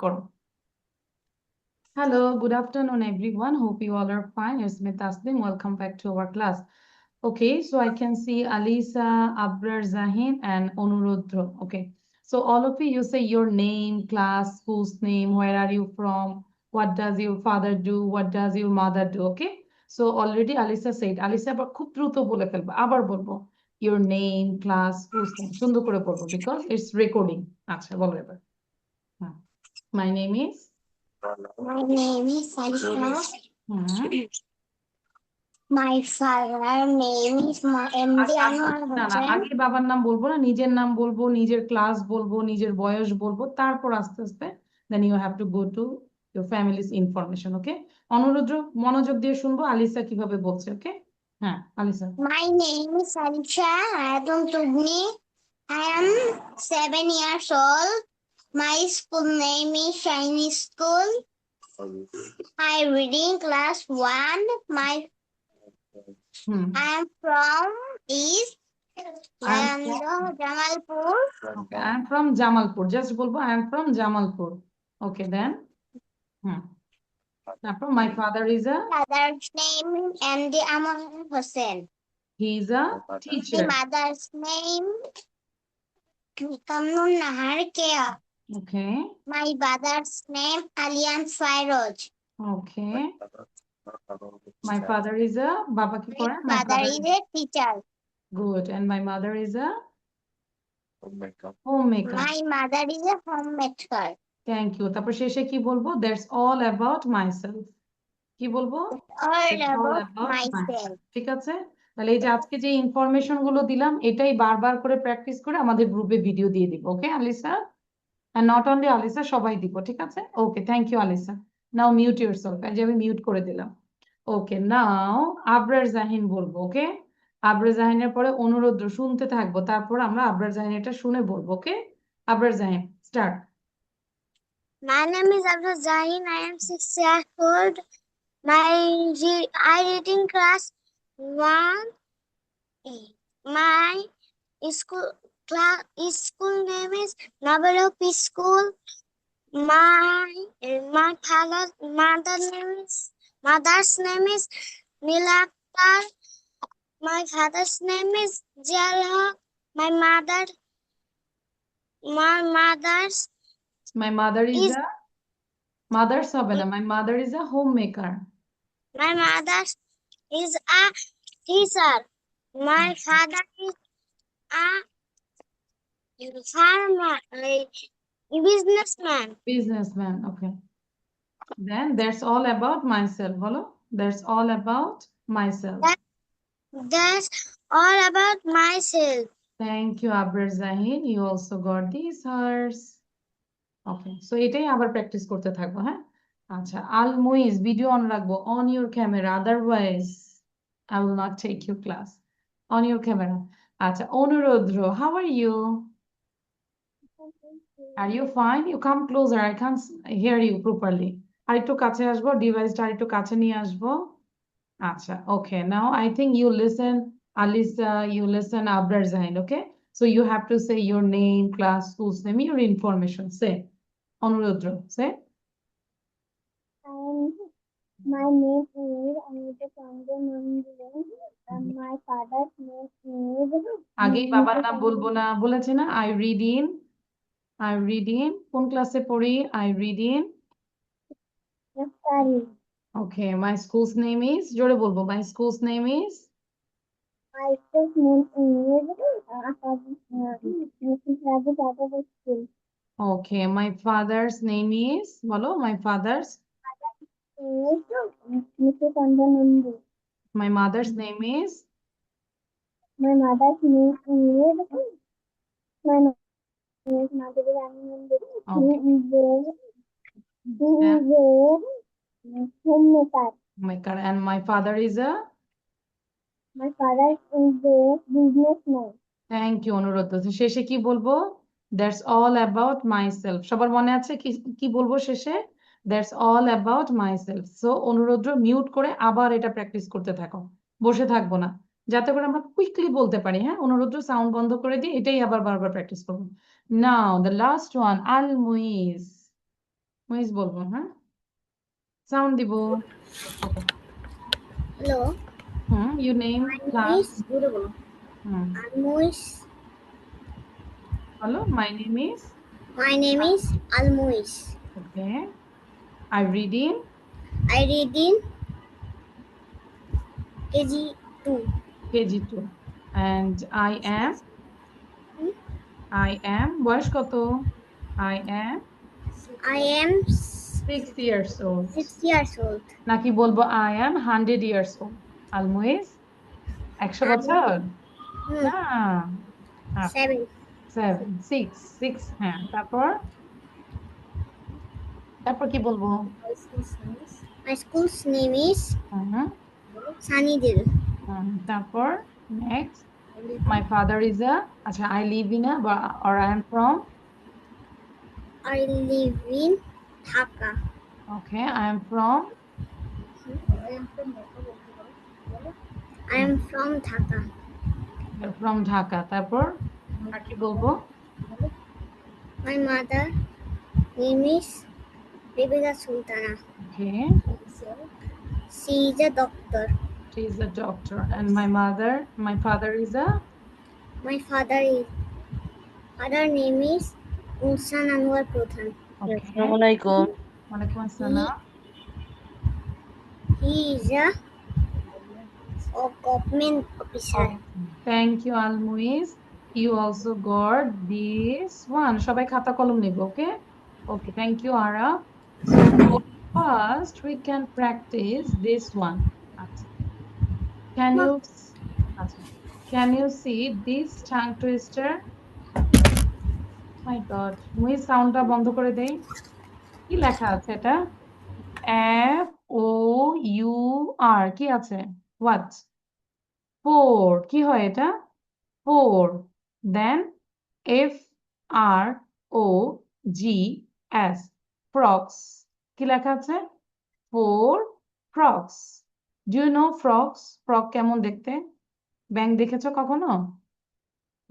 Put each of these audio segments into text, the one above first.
করো। Hello, good afternoon, everyone. Hope you all are fine. It's me, Taslim. Welcome back to our class. Okay, so I can see Alisa, Abrar Zahin, and Onurudro. Okay, so all of you say your name, class, school's name, where are you from, what does your father do, what does your mother do. Okay, so already Alisa said, Alisa আবার খুব দ্রুত বলে ফেলবো, আবার বলবো your name, class, school's name, সুন্দর করে বলবো because it's recording. আচ্ছা বলো এবার। My name is My name is Salima. Hmm My father name is MD Anwar না না Hussain. আগে বাবার নাম বলবো না, নিজের নাম বলবো, নিজের ক্লাস বলবো, নিজের বয়স বলবো, তারপর আস্তে আস্তে then you have to go to your families information. Okay, অনুরোধ মনোযোগ দিয়ে শুনবো আলিসা কিভাবে বলছে। ওকে, হ্যাঁ আলিসা। My name is Alisha Adam Tugni. I am 7 years old. My school name is Shiny School. I reading class 1. I am from East Jamalpur. Okay, I am from Jamalpur. Just বলবো I am from Jamalpur. Okay, then তারপর my father is a Father's name is MD Anwar Hussain. he is a My teacher. mother's name Kamnun Nahar Kea. Okay, My father's name Alian Fairoz. okay. My father is a বাবা কি My করে? My father father is a teacher. good, and my mother is a homemaker. My mother is a homemaker. Thank you. তারপর শেষে কি বলবো? That's all about myself. কি বলবো? All That's all about about myself. myself. ঠিক আছে? তাহলে এই যে আজকে যে ইনফরমেশন গুলো দিলাম এটাই বারবার করে প্র্যাকটিস করে আমাদের গ্রুপে ভিডিও দিয়ে দিব। ওকে আলিসা? And not only আলিসা, সবাই দিব। ঠিক আছে? Okay, thank you Alisa. Now mute yourself. এই যে আমি মিউট করে দিলাম। ওকে, নাও আবরার জাহিন বলবো। ওকে, আবরার জাহিনের পরে অনুরোধ শুনতে থাকবো, তারপর আমরা আবরার জাহিনেরটা শুনে বলবো। ওকে, Abrar Jahin start. My name is Abdul Zahin. I am 6 years old. I read in class 1. My school name is Nabalop School. My mother's name is Nilakar. My father's name is Jalha. My mother's My mother is a mother's হবে না, my mother is a homemaker. My mother is a teacher. My father is a farmer, Businessman. Okay, then that's all about myself. বলো, that's all about myself. That's all about myself. Thank you Abrar Zahin, you also got these hers. Okay, so এটাই আবার practice করতে থাকবো। হ্যাঁ, আচ্ছা আল Muiz video on রাখবো, on your camera, otherwise I will not take your class. On your camera. আচ্ছা অনুরোধ্র, how are you? Are you fine? You come closer, I can't hear you properly. আরেকটু কাছে আসবো, ডিভাইসটা আরেকটু কাছে নিয়ে আসবো। আচ্ছা, okay, now I think you listen Alisa, you listen Abrar Zahin. Okay, so you have to say your name, class, school's name, your information. Say অনুরোধ্র, say. My name is Anita Chandramandiran and my father's name is আগেই বাবার নাম বলবো না, বলেছে না I read in কোন ক্লাসে পড়ি? I read in Naftali. Okay, my school's name is জোরে বলবো, my school's name is My school's name is School. Okay, my father's name is বলো, my father's Mr. Chandramandiran. my mother's name is My mother's name is my name is Madhuri Ramanandan. Okay. He is a homemaker. Maker, and my father is a My father is a businessman. Thank you অনুরোধ। শেষে কি বলবো? That's all about myself. সবার মনে আছে কি কি বলবো শেষে? That's all about myself. So অনুরোধ মিউট করে আবার এটা প্র্যাকটিস করতে থাকো, বসে থাকবো না, যাতে করে আমরা কুইকলি বলতে পারি। হ্যাঁ, অনুরোধ সাউন্ড বন্ধ করে দিয়ে এটাই আবার বারবার প্র্যাকটিস করবো। Now the last one, Al Muiz. Muiz বলবো, হ্যাঁ? সাউন্ড দিব। ওকে। Hello. You name My class. name is Almuis. Hello, my name is. My name is Almuis. Okay. I read in I read in KG2. KG2. And I am. বয়স কত? I am I am 6 years old. 6 years old. নাকি বলবো I am 100 years old? আলমুইজ 100 বছর? না, 7. 6 হ্যাঁ। তারপর কি বলবো? My school's name is Sunnydale. তারপর next, my father is a, আচ্ছা, I live in a or I am from. I live in Dhaka. Okay, I am from. I am from Dhaka. You're from Dhaka. তারপর আর কি বলবো? My mother name is Rebecca Sultana. Okay, She is a doctor. she is a doctor. And my father is a. My father name is Unsan Anwar Pradhan. Okay. Assalamualaikum. Walaikum assalam. He is a government officer. Thank you, Almuiz. You also got this one. সবাই খাতা কলম নিব, okay? Okay, thank you, Ara. So first we can practice this one. Can you see this tongue twister? My God, Muiz সাউন্ডটা বন্ধ করে দেই। কি লেখা আছে এটা? FOUR কি আছে? What? 4 কি হয় এটা? 4 then FROGS frogs কি লেখা আছে? 4 frogs. Do you know frogs? frog কেমন দেখতে? ব্যাঙ দেখেছো কখনো?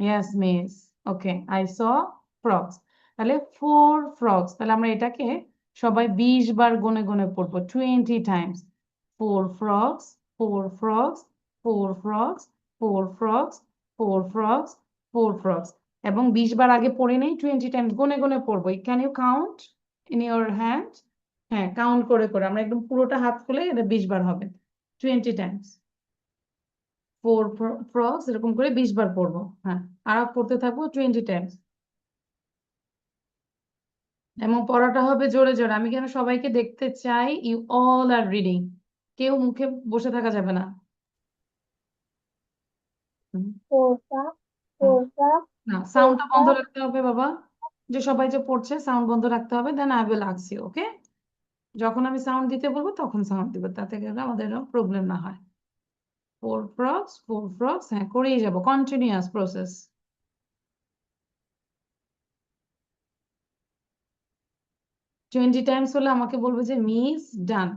Yes, miss. Okay, I saw frogs. তাহলে 4 frogs. তাহলে আমরা এটাকে সবাই 20 বার গুনে গুনে পড়বো, 20 times. 4 frogs, 4 frogs, 4 frogs, 4 frogs, 4 frogs, 4 frogs. এবং 20 বার আগে পড়ে নেই, 20 times গুনে গুনে পড়বো। Can you count in your hand? হ্যাঁ, কাউন্ট করে করে আমরা একদম পুরোটা হাত খুলে এটা 20 বার হবে, 20 times. 4 frogs এরকম করে 20 বার পড়বো। হ্যাঁ, আর পড়তে থাকবো 20 times. এবং পড়াটা হবে জোরে জোরে। আমি কেন সবাইকে দেখতে চাই, ইউ অল আর রিডিং। কেউ মুখে বসে থাকা যাবে না। না, সাউন্ডটা বন্ধ রাখতে হবে বাবা। যে সবাই যে পড়ছে সাউন্ড বন্ধ রাখতে হবে, then I will ask you, okay? যখন আমি সাউন্ড দিতে বলবো তখন সাউন্ড দিবে, তাতে করে আমাদের প্রবলেম না হয়। 4 frogs, 4 frogs, হ্যাঁ করেই যাবো, কন্টিনিউয়াস প্রসেস। 20 টাইমস হলে আমাকে বলবে যে miss done.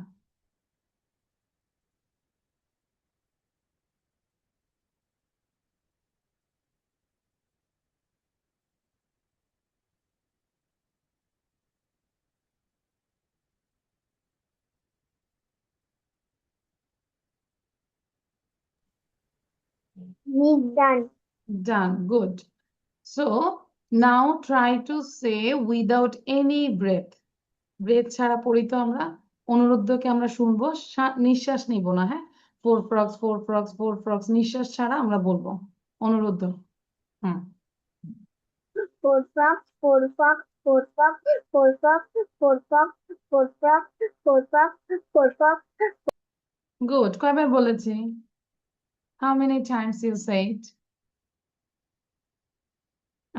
Done. Done. Good. So now try to say without any breath. Breath ছাড়া পড়ি তো আমরা। অনুরুদ্ধকে আমরা শুনবো, নিঃশ্বাস নিব না, হ্যাঁ? 4 frogs, 4 frogs, 4 frogs, নিঃশ্বাস ছাড়া আমরা বলবো অনুরুদ্ধ। হুম। 4 frogs, 4 frogs, 4 frogs, 4 frogs, 4 frogs, 4 frogs, 4 frogs, 4 frogs. Good. কয়বার বলেছি? How many times you said?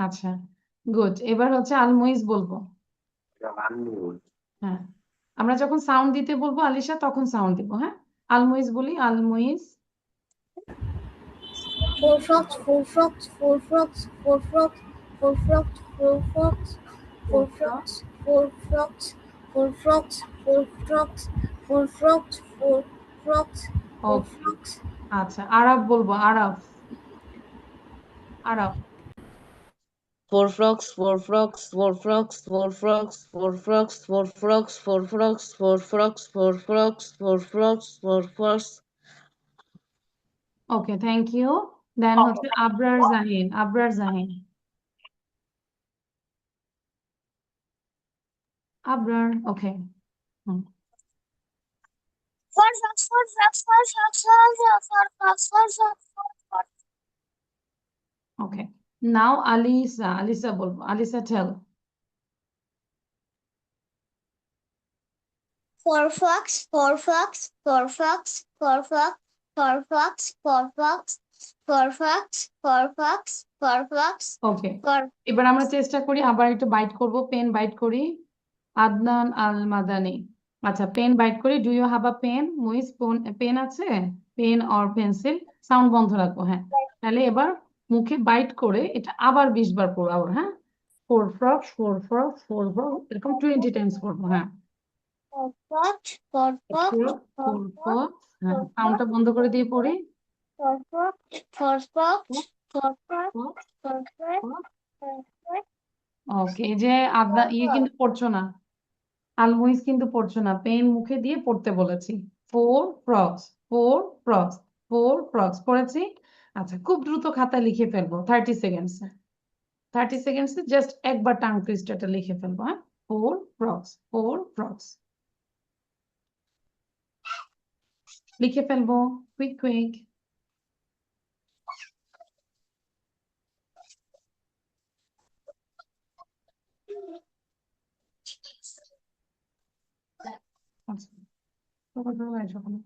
আচ্ছা, গুড। এবার হচ্ছে আলমুইজ বলবো। হ্যাঁ, আমরা যখন সাউন্ড দিতে বলবো আলিশা তখন সাউন্ড দিব, হ্যাঁ? আলমুইজ বলি, আলমুইজ। 4 frogs, 4 frogs, 4 frogs, 4 frogs, 4 frogs, 4 frogs, 4 frogs, 4 frogs, 4 frogs, 4 frogs, 4 frogs, 4 frogs, 4 frogs. আচ্ছা, আরাফ বলবো, Araf. Araf Four frogs, four frogs, four frogs, four frogs, four frogs, four frogs, four frogs, four frogs, four frogs, four frogs, four frogs. Okay, thank you. Then হচ্ছে Abrar Jahin, Abrar Jahin, Abrar, okay. Four frogs, four frogs, four frogs, four frogs, four frogs, four frogs, four frogs. Okay. Now Alisa, Alisa বলবো, Alisa tell. Four frogs, four frogs, four frogs, four frogs, four frogs, four frogs, four frogs, four frogs, four frogs, Okay. four. এবার আমরা চেষ্টা করি আবার একটু byte করব, pen বাইট করি। আদনান আল মাদানি, আচ্ছা পেন বাইট করি। Do you have a pen? Muiz, pen আছে? Pen or pencil? সাউন্ড বন্ধ রাখবো, হ্যাঁ। তাহলে এবার মুখে বাইট করে এটা আবার 20 বার পড়বো আবার, হ্যাঁ। Four frogs, four frogs, four frogs, এরকম 20 টাইমস পড়বো, হ্যাঁ। Four frogs, four frogs, four four frogs, frogs, হ্যাঁ, four সাউন্ডটা frogs, বন্ধ করে দিয়ে পড়ি। four frogs, four frogs, four frogs, four frogs, four frogs. ওকে, এই যে আদনা কিন্তু পড়ছো না, আলমুইজ কিন্তু পড়ছো না, পেন মুখে দিয়ে পড়তে বলেছি। Four frogs, four frogs, four frogs পড়েছি। আচ্ছা, খুব দ্রুত খাতায় লিখে ফেলবো 30 সেকেন্ডসে, 30 সেকেন্ডসে জাস্ট একবার টাং টুইস্টারটা লিখে ফেলবো, হ্যাঁ। ফোর ফ্রগস, ফোর ফ্রগস লিখে ফেলবো, কুইক কুইক। আচ্ছা, তোমার জন্য এসো কোনো।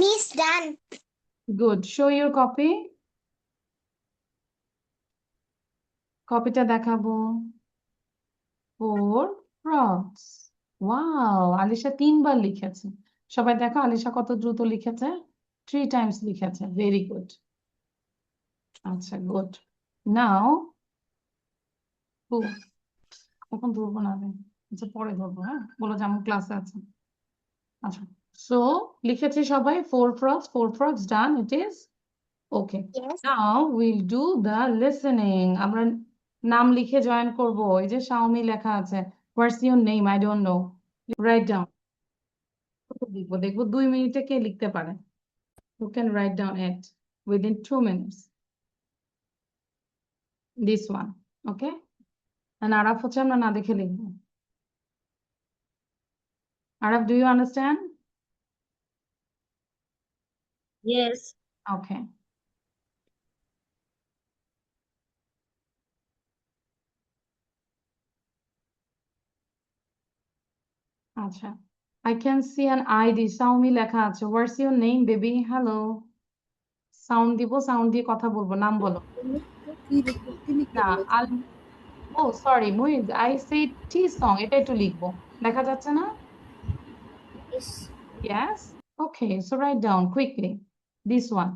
Miss done. Good, show your copy, কপিটা দেখাবো। ফোর ফ্রগস, ওয়াও, আলিশা 3 বার লিখেছে। সবাই দেখো আলিশা কত দ্রুত লিখেছে, 3 টাইমস লিখেছে, ভেরি গুড। আচ্ছা, গুড। নাও এখন ধরবো না আমি, আচ্ছা পরে ধরবো, হ্যাঁ, বলো যে আমার ক্লাসে আছে। আচ্ছা, সো লিখেছি সবাই, four frogs, four frogs, done, it is okay. Yes. Now will do the listening. আমরা নাম লিখে জয়েন করব। এই যে শাওমি লেখা আছে, what's your name? I don't know, write down. লিখবো, দেখবো 2 মিনিটে কে লিখতে পারে। Who can write down it within 2 minutes? This one, okay? And Araf হচ্ছে আমরা না দেখে লিখবো। Araf, do you understand? Yes. Okay. আচ্ছা, I can see an ID, Saumi লেখা আছে। What's your name, baby? Hello. Sound দিব, সাউন্ড দিয়ে কথা বলবো, নাম বলো। না, আল, ও sorry Muiz, I say the song, এটা একটু লিখবো, দেখা যাচ্ছে না? Yes. Yes. Okay, so write down quickly this one.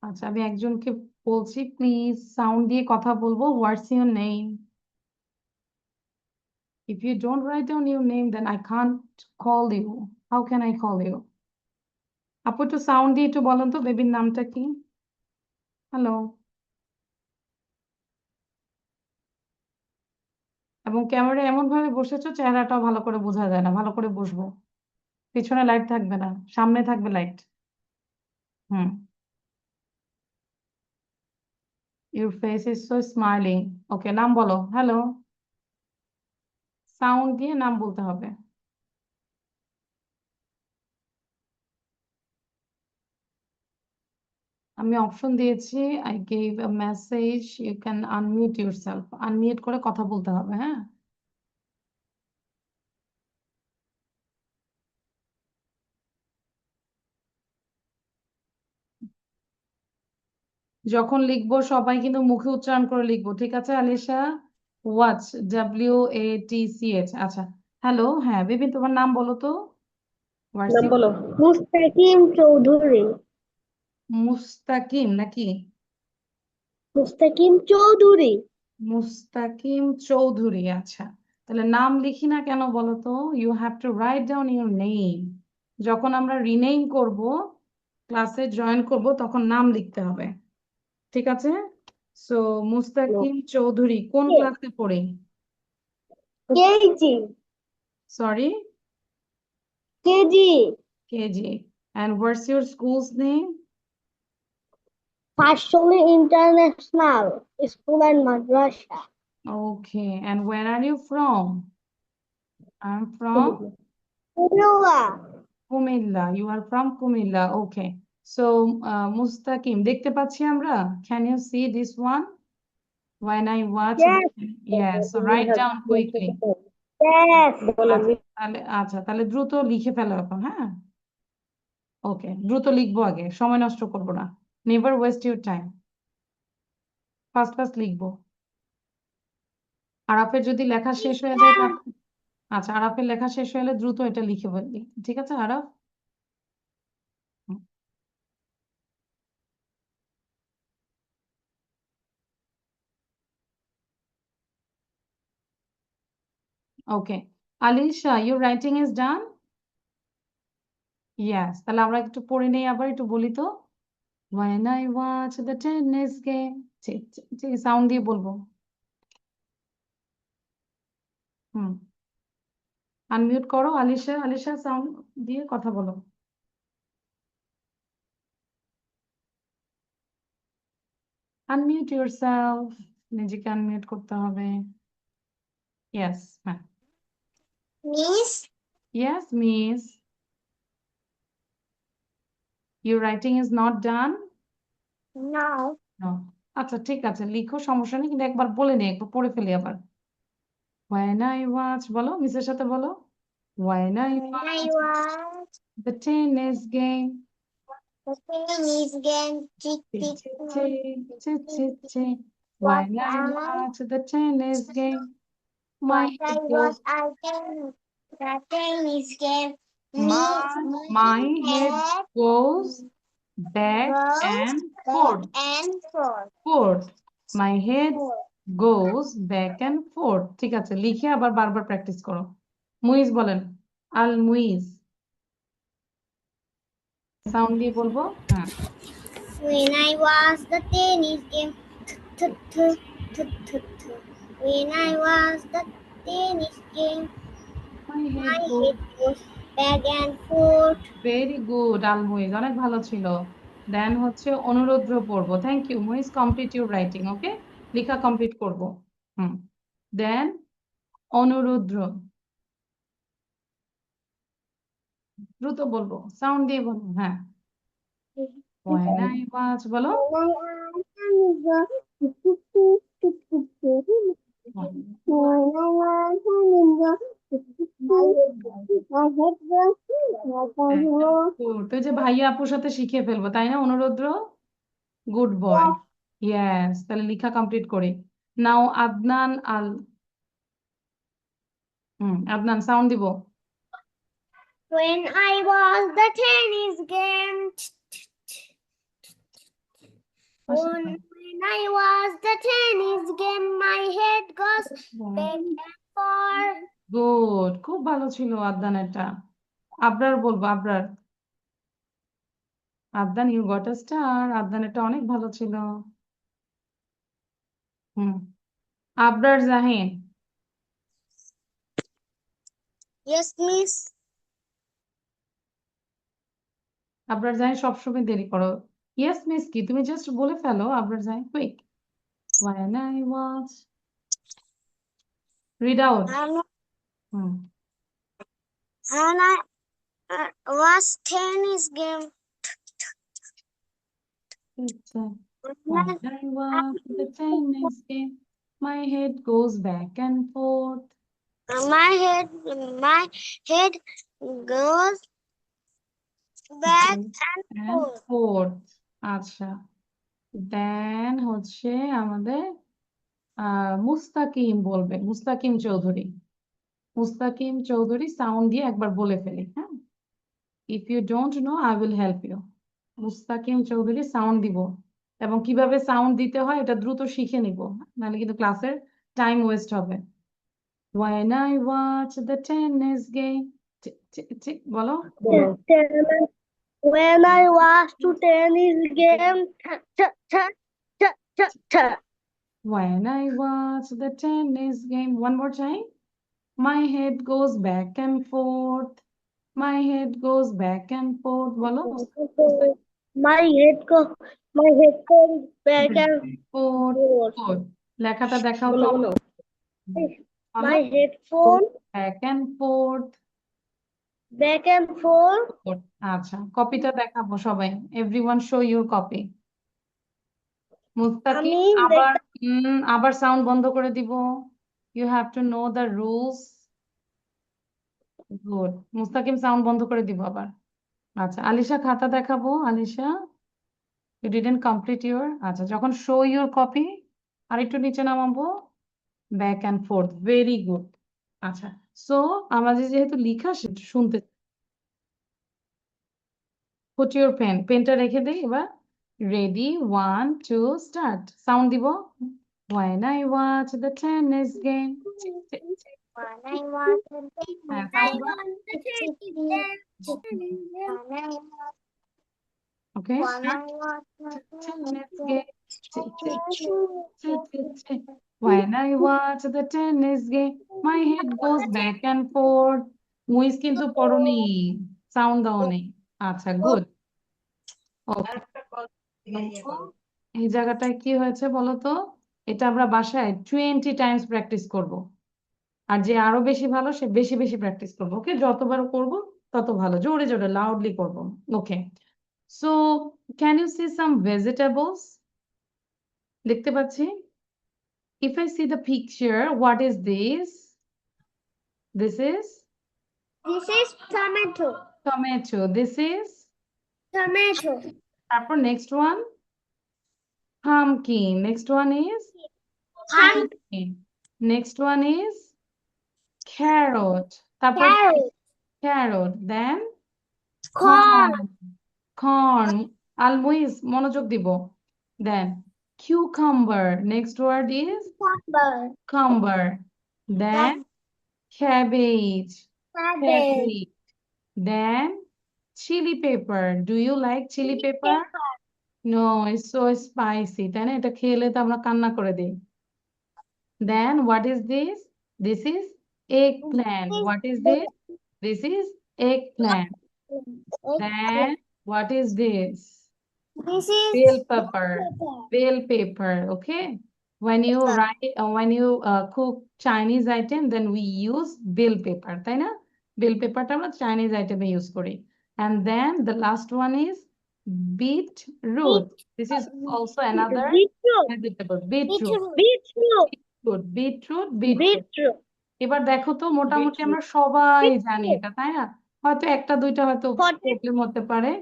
আচ্ছা, আমি একজনকে বলছি, প্লিজ সাউন্ড দিয়ে কথা বলবো। What's your name? If you don't write down your name, then I can't call you. How can I call you? আপু একটু sound দিয়ে একটু বলেন তো বেবির নামটা কি। হ্যালো। এবং ক্যামেরা এমন ভাবে বসেছো চেহারাটাও ভালো করে বোঝা যায় না, ভালো করে বসবো। পিছনে লাইট থাকবে না, সামনে থাকবে light. Hmm. Your face is so smiling. Okay, নাম বলো। হ্যালো, সাউন্ড দিয়ে নাম বলতে হবে। আমি অপশন দিয়েছি, I gave a message, you can unmute yourself, unmute করে কথা বলতে হবে, হ্যাঁ। যখন লিখবো সবাই কিন্তু মুখে উচ্চারণ করে লিখবো, ঠিক আছে আলিশা? ওয়াচ, WATCH, আচ্ছা। হ্যালো, হ্যাঁ বিপিন, তোমার নাম বলো তো। হোয়াটস নাম ইউর বলো। মুস্তাকিম চৌধুরী। মুস্তাকিম নাকি? মুস্তাকিম চৌধুরী। মুস্তাকিম চৌধুরী, আচ্ছা। তাহলে নাম লিখি না কেন বলো তো? You have to write down your name. যখন আমরা রিনেম করব, ক্লাসে জয়েন করব, তখন নাম লিখতে হবে। ঠিক আছে? সো মুস্তাকিম চৌধুরী কোন ক্লাসে পড়ে? KG. Sorry? KG. KG. And what's your school's name? Partially International School and Madrasa. Okay. And where are you from? I'm from Kumilla. Kumilla. You are from Kumilla. Okay. So, Mustaqim, দেখতে পাচ্ছি আমরা? Can you see this one? When I watch the... Yes. Yes. So write down quickly. Yes. তাহলে দ্রুত লিখে ফেলো এখন, হ্যাঁ? ওকে, দ্রুত লিখবো, আগে সময় নষ্ট করবো না। Never waste your time. Fast fast লিখবো। আরাফের যদি লেখা শেষ হয়ে যায় তাহলে... আচ্ছা, আরাফের লেখা শেষ হয়ে গেলে দ্রুত এটা লিখে ফেলবি। ঠিক আছে Araf? Okay. Alisha, your writing is done? Yes. তাহলে আমরা একটু পড়ে নেই, আবার একটু বলি তো। When I watch the tennis game, ঠিক সাউন্ড দিয়ে বলবো। হুম, আনমিউট করো আলিশা। আলিশা সাউন্ড দিয়ে কথা বলো। Unmute yourself. নিজেকে আনমিউট করতে হবে। ইয়েস, হ্যাঁ। Miss, yes miss. Your writing is not done? no. No. আচ্ছা ঠিক আছে, লিখো, সমস্যা নেই, কিন্তু একবার বলে নে, একবার পড়ে ফেলি আবার। When I watch, বলো মিসের সাথে বলো। When I When I watch watch the tennis game. the tennis game, tick Chee, tick chee, tock, chee, tick chee, tick chee, tick. chee. What When I I watch the tennis game, my what I head was goes, I can the tennis game. my My head head goes back goes and back forth. and forth. Forth. My head Forth. goes back and forth. ঠিক আছে, লিখে আবার বারবার practice করো। মুইজ বলেন। আল Muiz. Sound দিয়ে বলবো, হ্যাঁ। When I was the tennis game, th- th- th- th- th- when I was the tennis game, My my head goes... head goes back and forth. Very good Al Muiz, অনেক ভালো ছিল। দেন হচ্ছে অনুরুদ্র পড়বো। Thank you Muiz, complete your writing. Okay, লেখা complete করব। হুম। দেন অনুরুদ্র, দ্রুত বলবো, sound দিয়ে বলবো, হ্যাঁ। When I watch, বলো। তুই যে ভাইয়া আপুর সাথে শিখে ফেলবো, তাই না অনুরুদ্র? Good boy. ইয়েস, তাহলে লেখা কমপ্লিট করি। নাও আদনান আল... আদনান সাউন্ড দিব। When I was the tennis game, when I was the tennis game, my head goes back and forth. Good, খুব ভালো ছিল আদনানেরটা। আবরার বলবো, Abrar. Adnan, you got a star. আদনানেরটা অনেক ভালো ছিল। হুম। আবরার জাহিন। Yes, miss. আবরার জাহিন সবসময় দেরি করো। ইয়েস মিস কি, তুমি জাস্ট বলে ফেলো Abrar Jahin, quick. When I was... read out. And, hmm. and I was tennis game. When I watch the tennis game, my head goes back and forth. My head goes back and And forth. forth. আচ্ছা। দেন হচ্ছে আমাদের মুস্তাকিম বলবে, Mustakim Chowdhury. Mustakim Chowdhury sound দিয়ে একবার বলে ফেলি, হ্যাঁ? If you don't know I will help you. Mustakim Chowdhury sound দিব, এবং কিভাবে সাউন্ড দিতে হয় এটা দ্রুত শিখে নিব, নাহলে কিন্তু ক্লাসের টাইম ওয়েস্ট হবে। When I watch the tennis game, বলো। When I watch to tennis game, When I watch the tennis game, one more time. My head goes back and forth. My head goes back and forth. বলো। my head goes back and Forth, forth. forth. লেখাটা দেখাও তো। বলো। My headphone Back and forth. forth. আচ্ছা, কপিটা দেখাবো সবাই। Everyone show your copy. মুস্তাকিম আমি আবার সাউন্ড বন্ধ করে দিব। You have to know the rules. Good. Mustakim sound বন্ধ করে দিব আবার। আচ্ছা, আলিশা খাতা দেখাবো। Alisha, you didn't complete your, আচ্ছা, যখন show your copy আর একটু নিচে নামাবো, back and forth. Very good. আচ্ছা, সো আমাদের যেহেতু লিখা শুনতে, put your pen. পেনটা রেখে দেই এবার। Ready, 1, 2, start. সাউন্ড দিব। When I watch the tennis game. When I watch the হ্যাঁ, tennis sound game, okay, when I start. watch the tennis Tennis game. game, When I watch the tennis game, my head goes back and forth. Muiz কিন্তু পড়নি, sound দাও নেই। আচ্ছা, good. এই জায়গাটায় কি হয়েছে বলো তো? এটা আমরা বাসায় 20 টাইমস প্র্যাকটিস করব, আর যে আরো বেশি ভালো সে বেশি বেশি প্র্যাকটিস করবো। ওকে, যতবার করব তত ভালো, জোরে জোরে লাউডলি করব। Okay, so can you see some vegetables? দেখতে পাচ্ছি। If I see the picture, what is this? This is this is tomato. tomato. This is, Tomato. তারপর next one, pumpkin. Next one is pumpkin. Next one is carrot. তারপর Carrot. carrot. Then Corn. corn. Almuiz, মনোযোগ দিব। Then cucumber. Next word is Cucumber. cumber. Then cabbage. Cabbage. Then chili pepper. Do you like chili pepper? No, it's so spicy. তাই না? এটা খেলে তো আমরা কান্না করে দিই। Then what is this? This is eggplant. What is this? This is eggplant. Then what is this? This is Bell pepper. Bell pepper. Okay. When you cook Chinese item, then we use bell pepper. তাই না? Bell pepperটা আমরা Chinese item এ use করি। And then the last one is beetroot. This is also another vegetable. Beetroot. Beetroot. এবার দেখো তো, মোটামুটি আমরা সবাই জানি এটা, তাই না? হয়তো একটা দুইটা হয়তো প্রবলেম হতে পারে।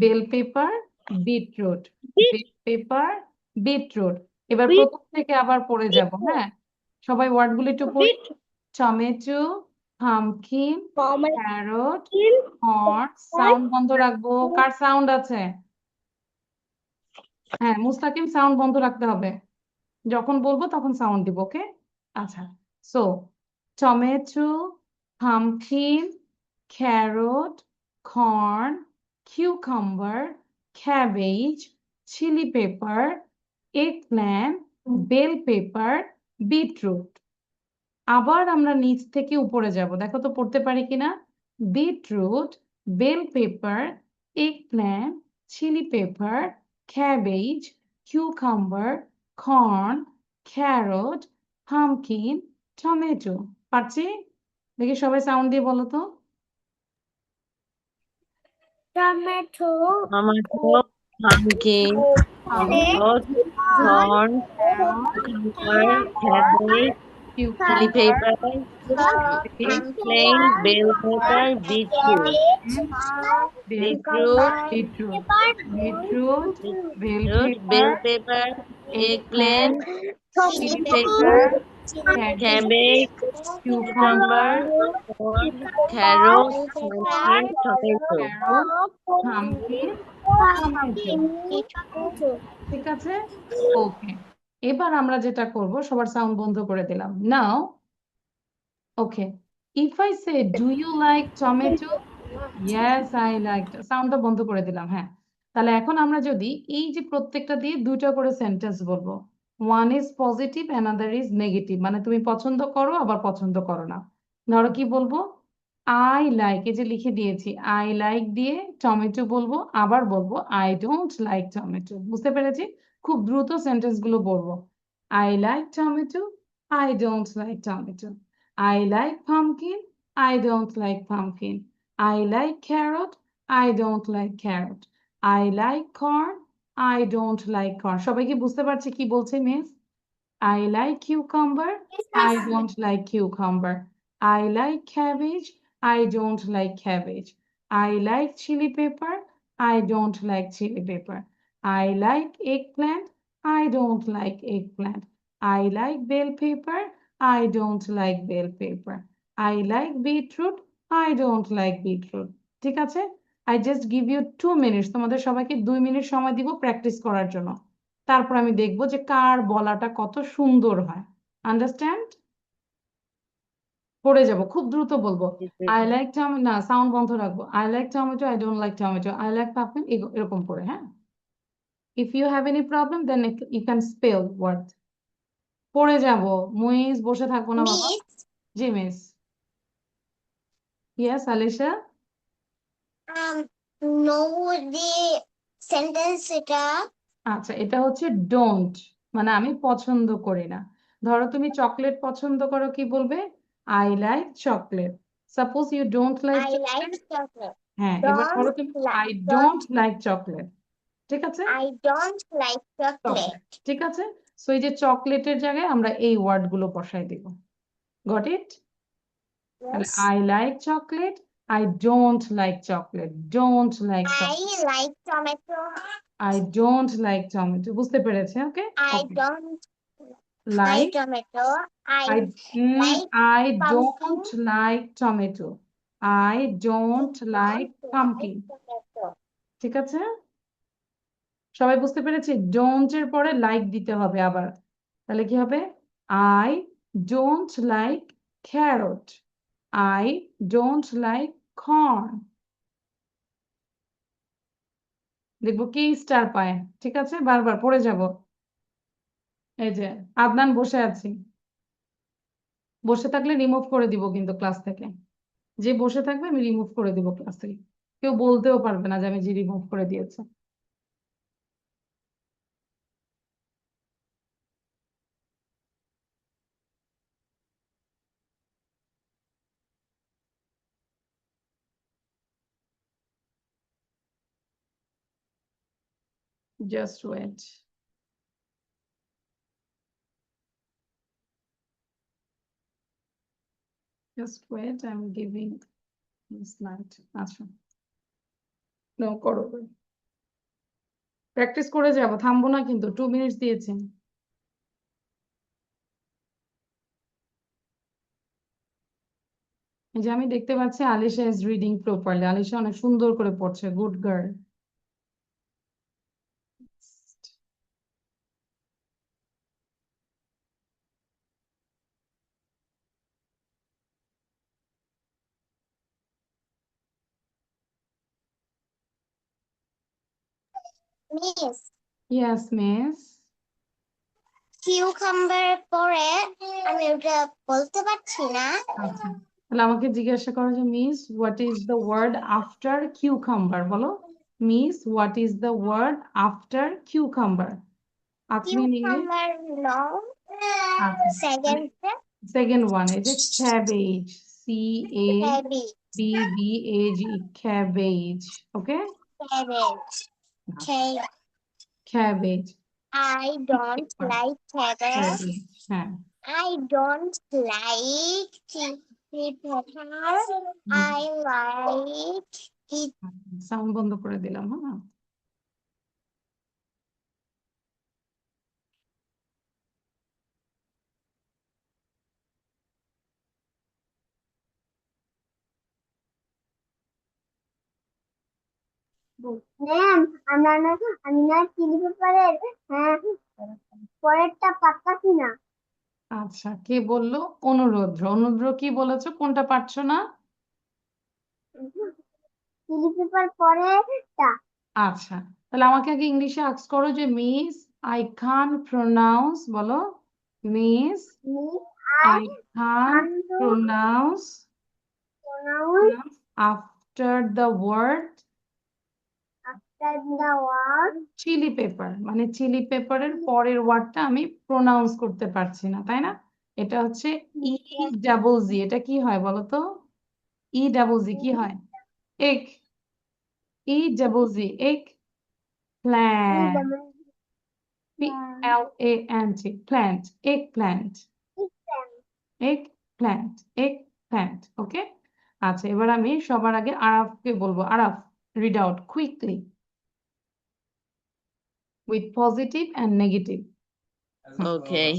Bell pepper, beetroot, bell pepper, beetroot. এবার প্রথম থেকে আবার পড়ে যাব, হ্যাঁ? সবাই ওয়ার্ডগুলো একটু পড়ি। Tomato, pumpkin, carrot, corn. Sound বন্ধ রাখবো। কার সাউন্ড আছে? হ্যাঁ, মুস্তাকিম, সাউন্ড বন্ধ রাখতে হবে। যখন বলবো তখন সাউন্ড দিব, ওকে? আচ্ছা, so tomato, pumpkin, carrot, corn, cucumber, cabbage, chili pepper, eggplant, bell pepper, beetroot. আবার আমরা নিচ থেকে উপরে যাব, দেখো তো পড়তে পারি কিনা। Beetroot, bell pepper, eggplant, chilli pepper, cabbage, cucumber, corn, carrot, pumpkin, tomato. পারছি? দেখি সবাই সাউন্ড দিয়ে বলো তো। tomato. Pumpkin, carrot, corn, cucumber, cabbage, chili pepper, eggplant, bell pepper, beetroot, beetroot, bell bell pepper, eggplant, chili pepper, cabbage, cucumber, corn, carrot, pumpkin, tomato. carrot, pumpkin, tomato. ঠিক আছে, ওকে। এবার আমরা যেটা করব, সবার সাউন্ড বন্ধ করে দিলাম। Now, okay, if I say do you like tomato, yes I like, সাউন্ডটা বন্ধ করে দিলাম, হ্যাঁ। তাহলে এখন আমরা যদি এই যে প্রত্যেকটা দিয়ে দুইটা করে সেন্টেন্স বলবো, one is positive another is negative, মানে তুমি পছন্দ করো আবার পছন্দ করো না। ধরো কি বলবো, আই লাইক, এই যে লিখে দিয়েছি, আই লাইক দিয়ে টমেটো বলবো, আবার বলবো আই ডোন্ট লাইক টমেটো। বুঝতে পেরেছি? খুব দ্রুত সেন্টেন্স গুলো বলবো। I like tomato, I don't like tomato. I like pumpkin, I don't like pumpkin. I like carrot, I don't like carrot. I like corn, I don't like corn. সবাই কি বুঝতে পারছে কি বলছে miss? I like cucumber, I don't like cucumber. I like cabbage, I don't like cabbage. I like chili pepper, I don't like chili pepper. I like eggplant, I don't like eggplant. I like bell pepper, I don't like bell pepper. I like beetroot, I don't like beetroot. ঠিক আছে? I just give you 2 minutes. তোমাদের সবাইকে 2 minute সময় দিব practice করার জন্য। তারপর আমি দেখবো যে কার বলাটা কত সুন্দর হয়। আন্ডারস্ট্যান্ড? পড়ে যাব, খুব দ্রুত বলবো। আই লাইক টমেটো, না সাউন্ড বন্ধ রাখবো। I like tomato, I don't like tomato. I like pumpkin, এরকম করে, হ্যাঁ। If you have any problem then you can spell word. পড়ে যাব, মুইজ বসে থাকবো না বাবা। Miss, জি miss. Yes Alisha. know the sentence এটা আচ্ছা, এটা হচ্ছে ডোন্ট, মানে আমি পছন্দ করি না। ধরো তুমি চকলেট পছন্দ করো, কি বলবে? I like chocolate. Suppose you don't like I chocolate, like chocolate. হ্যাঁ, এবার ধরো তুমি আই ডোন্ট লাইক চকলেট, ঠিক আছে? I don't like chocolate, chocolate. ঠিক আছে। সো এই যে চকলেটের জায়গায় আমরা এই ওয়ার্ড গুলো বসাই দিব। Got it? তাহলে Yes. I like chocolate, I don't like chocolate, don't like I chocolate, like tomato. I don't like tomato. বুঝতে পেরেছে? ওকে, I okay. don't like, like tomato. I I like I pumpkin. don't like tomato. I don't like pumpkin. Tomato. ঠিক আছে? সবাই বুঝতে পেরেছি? Don't এর পরে like দিতে হবে আবার। তাহলে কি হবে? I don't like carrot. I don't like corn. দেখবো কি স্টার পায়। ঠিক আছে, বারবার পড়ে যাব। এই যে আদনান বসে আছি, বসে থাকলে রিমুভ করে দিব কিন্তু ক্লাস থেকে। যে বসে থাকবে আমি রিমুভ করে দিব ক্লাস থেকে। কেউ বলতেও পারবে না যে আমি যে রিমুভ করে দিয়েছে। Just wait. Just wait. I'm giving this slide. আচ্ছা, নো করো, প্র্যাকটিস করে যাবো, থামবো না কিন্তু। 2 মিনিটস দিয়েছেন। এই যে আমি দেখতে পাচ্ছি Alisha is reading properly. Alisha অনেক সুন্দর করে পড়ছে, good girl. Miss, yes miss. cucumber পরে আমি ওটা বলতে পারছি না। আচ্ছা, তাহলে আমাকে জিজ্ঞাসা করো যে miss what is the word after cucumber, বলো। Miss what is the word after cucumber? Azmi English. Cucumber no. আচ্ছা, Second সেকেন্ড ওয়ান এই যে cabbage, cabbage. CABBAG, cabbage. Okay, Cabbage. Cabbage, I don't like cabbage. Cabbage, হ্যাঁ। I don't like chili pepper. I like it. Sound বন্ধ করে দিলাম, হ্যাঁ। Ma'am আমি না চিলি পেপারের পরেরটা পারতাছি না। আচ্ছা, কে বললো? অনুরুদ্র। অনুরুদ্র কি বলেছো, কোনটা পারছো না? চিলি পেপার পরেরটা। আচ্ছা, তাহলে আমাকে আগে ইংলিশে আস্ক করো যে মিস আই কান প্রোনাউন্স, বলো miss miss I can pronounce pronounce after the word after the word chili pepper, মানে চিলি পেপারের পরের ওয়ার্ডটা আমি প্রোনাউন্স করতে পারছি না, তাই না? এটা হচ্ছে ই ডাবল জি, এটা কি হয় বলো তো? ই ডাবল জি কি হয়? এক, ই ডাবল জি, এক plant, P L A N T, plant, এক প্ল্যান্ট, এক প্ল্যান্ট, এক প্ল্যান্ট। ওকে, আচ্ছা, এবার আমি সবার আগে আরাফকে বলবো। Araf, read out quickly with positive and negative. Okay.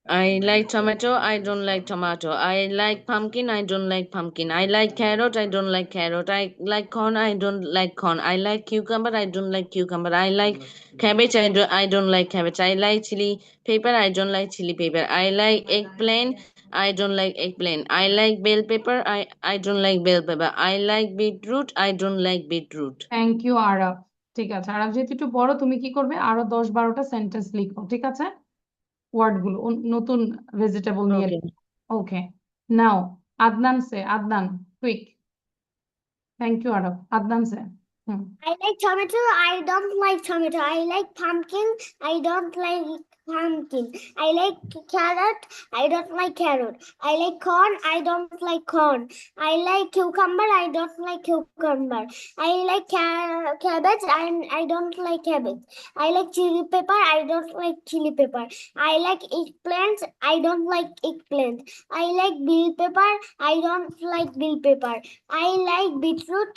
I like tomato. I don't like tomato. I like pumpkin. I don't like pumpkin. I like carrot. I don't like carrot. I like corn. I don't like corn. I like cucumber. I don't like cucumber. I like cabbage. I don't like cabbage. I like chili pepper. I don't like chili pepper. I like eggplant. I don't like eggplant. I like bell pepper. I don't like bell pepper. I like beetroot. I don't like beetroot. Thank you Araf. ঠিক আছে, আরাফ যেহেতু একটু বড়, তুমি কি করবে, আরো 10-12টা sentence লিখো, ঠিক আছে? ওয়ার্ড গুলো নতুন ভেজিটেবল নিয়ে। Okay. Okay, now Adnan say, Adnan quick. Thank you Araf. Adnan say. Hmm. I like tomato. I don't like tomato. I like pumpkin. I don't like pumpkin. I like carrot. I don't like carrot. I like corn. I don't like corn. I like cucumber. I don't like cucumber. I like cabbage. I don't like cabbage. I like chili pepper. I don't like chili pepper. I like eggplant. I don't like eggplant. I like bell pepper. I don't like bell pepper. I like beetroot.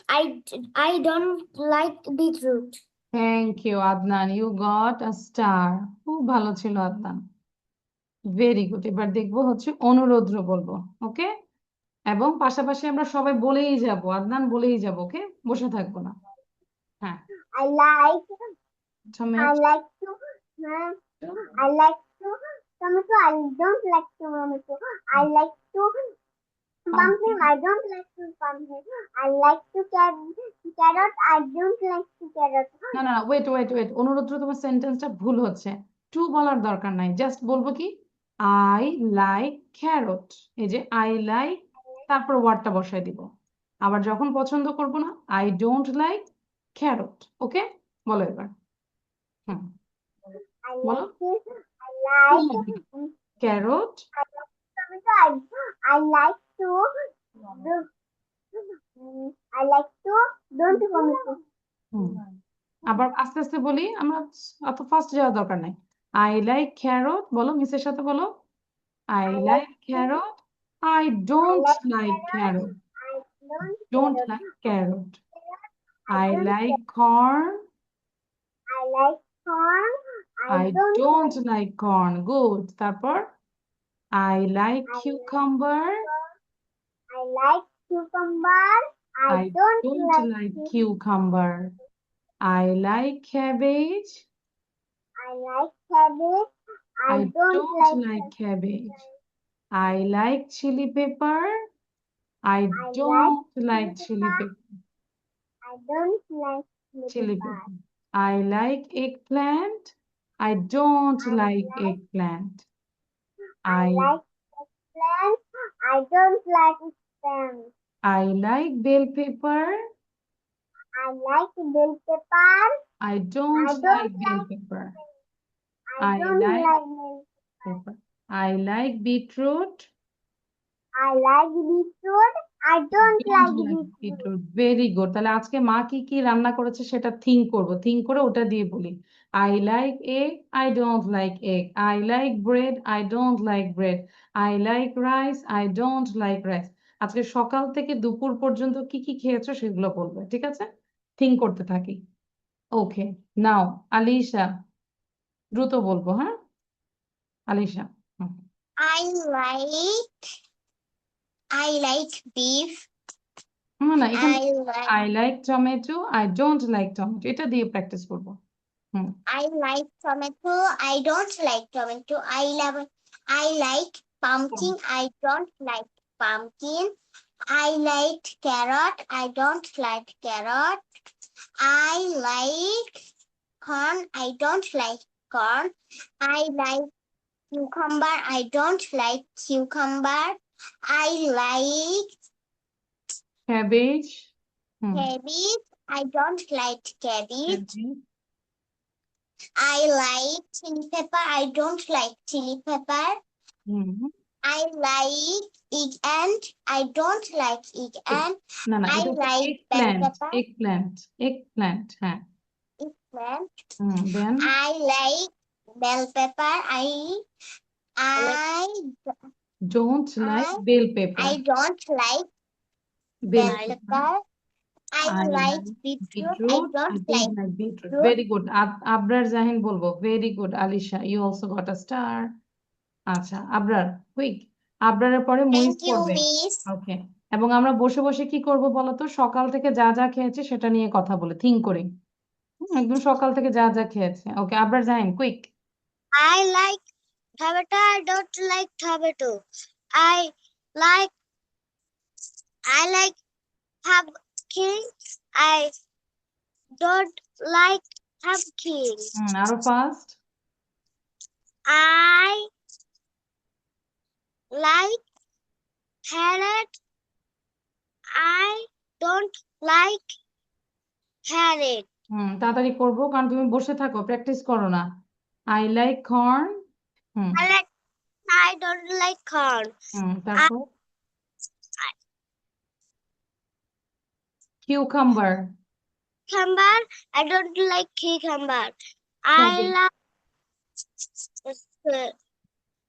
I don't like beetroot. Thank you Adnan, you got a star. খুব ভালো ছিল Adnan, very good. এবার দেখবো হচ্ছে অনুরোধ বলবো, ওকে? এবং পাশাপাশি আমরা সবাই বলেই যাব, আদনান বলেই যাব, ওকে? বসে থাকবো না। হ্যাঁ, I like tomato, to I like to tomato. I don't like tomato. I like to pumpkin. I don't like to pumpkin. I like to carrot. I don't like to carrot. না না, ওয়েট ওয়েট ওয়েট, অনুরোধ, তোমার সেন্টেন্সটা ভুল হচ্ছে। Two বলার দরকার নাই, জাস্ট বলবো কি আই লাইক ক্যারট। এই যে আই লাইক, তারপর ওয়ার্ডটা বসাই দিব। আবার যখন পছন্দ করব না, আই ডোন্ট লাইক ক্যারট। ওকে, বলো এবার। হুম, I বলো। like this. I like carrot, tomato. I like to do. I like to don't tomato. হুম, আবার আস্তে আস্তে বলি আমরা, অত ফাস্ট যাওয়ার দরকার নাই। আই লাইক ক্যারট, বলো মিসের সাথে বলো। I I like like carrot, I I don't like like carrot. Carrot, I don't don't carrot. like carrot. I I don't like corn. I like corn. I I don't don't like like corn. Good. তারপর I like I cucumber. I like cucumber. I I don't don't like like cucumber. I like cabbage. I like cabbage. I I don't don't like like cabbage. I like chili pepper. I I like don't like chili chili pepper. pepper. I don't like chili Chili pepper. pepper. I like eggplant. I don't I like like eggplant. I I like plant. I don't like plant. I like bell pepper. I like bell pepper. I don't I like don't bell like pepper. I I don't like like bell pepper. I like beetroot. I like beetroot. I don't Don't like like beetroot. beetroot. Very good. তাহলে আজকে মা কি কি রান্না করেছে সেটা think করব, think করে ওটা দিয়ে বলি। I like egg, I don't like egg. I like bread, I don't like bread. I like rice, I don't like rice. আজকে সকাল থেকে দুপুর পর্যন্ত কি কি খেয়েছো সেগুলো বলবে, ঠিক আছে? থিঙ্ক করতে থাকি। ওকে, নাও আলিশা, দ্রুত বলবো, হ্যাঁ? আলিশা। হুম। I like beef. না এখানে I like I like tomato, I don't like tomato. এটা দিয়ে প্র্যাকটিস করব। হুম I like tomato. I don't like tomato. I like pumpkin. I don't like pumpkin. I like carrot. I don't like carrot. I like corn. I don't like corn. I like cucumber. I don't like cucumber. I like cabbage hmm cabbage. I don't like cabbage. cabbage I like chili pepper. I don't like chili pepper. Hmm I like egg ant. I don't like egg ant. না I এটা হচ্ছে like bell eggplant pepper. eggplant হ্যাঁ Eggplant. then I like bell pepper. I don't like I bell pepper I don't like bell bell pepper pepper. I I like like beetroot. I beetroot. I don't don't like like beetroot. beetroot. Very good. Abrar Zahin বলবো very good. Alisha, you also got a star. আচ্ছা Abrar quick. আবরারের পরে Muiz Thank you, পড়বে। Miss. ওকে এবং আমরা বসে বসে কি করব বলতো সকাল থেকে যা যা খেয়েছে সেটা নিয়ে কথা বলে থিঙ্ক করে একদম সকাল থেকে যা যা খেয়েছে ওকে Abrar Jahin quick I like tomato. I don't like tomato. Like I like pumpkin. I don't like pumpkin. আরো fast I like carrot. I don't like carrot. তাড়াতাড়ি করবো কারণ তুমি বসে থাকো প্র্যাকটিস করো না I like corn I don't like corn. তারপর cucumber Cucumber. I don't like cucumber. Cabbage. I like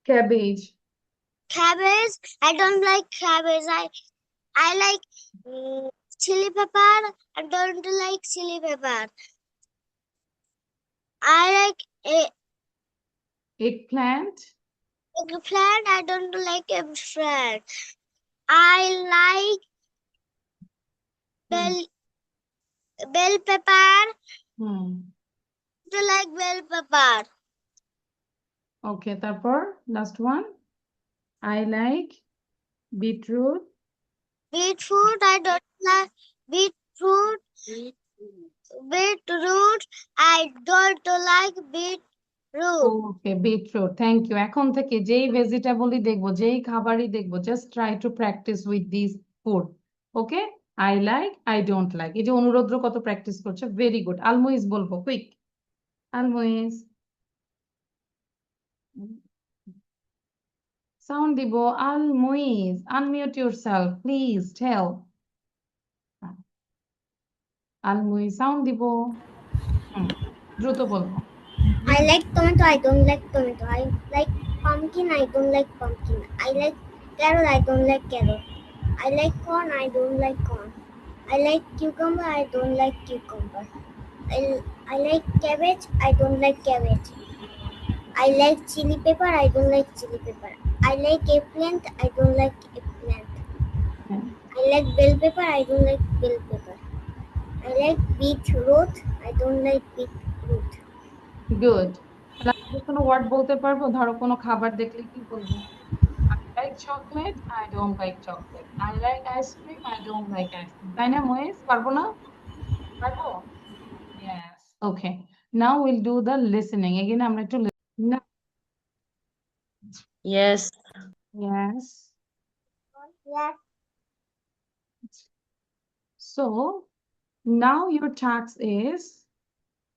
cabbage cabbage. I don't like cabbage. I like chili pepper. I don't like chili pepper. I like eggplant eggplant. I don't like eggplant. I like bell pepper. Do like bell pepper. ওকে তারপর last one I like beetroot Beetroot. I don't like beetroot. Beetroot. I don't like beetroot. Okay beetroot thank you এখন থেকে যেই ভেজিটেবলই দেখবো যেই খাবারই দেখবো just try to practice with this food okay I like I don't like এই যে অনুরোধ কত প্র্যাকটিস করছে ভেরি গুড আলমুইজ বলবো কুইক আলমুইজ সাউন্ড দিব Al Muiz unmute yourself please tell Al Muiz sound দিব দ্রুত বলবো I like tomato. I don't like tomato. I like pumpkin. I don't like pumpkin. I like carrot. I don't like carrot. I like corn. I don't like corn. I like cucumber. I don't like cucumber. I like cabbage. I don't like cabbage. I like chili pepper. I don't like chili pepper. I like eggplant. I don't like eggplant. I like bell pepper. I don't like bell pepper. I like beetroot. I don't like beetroot. Good কোনো word বলতে পারবো ধরো কোনো খাবার দেখলে কি বলবো I like chocolate I don't like chocolate I like ice cream I don't like ice cream তাই না মহেশ পারবো না পারবো yes okay now we'll do the listening again আমরা একটু Yes. yes Yes. so now your task is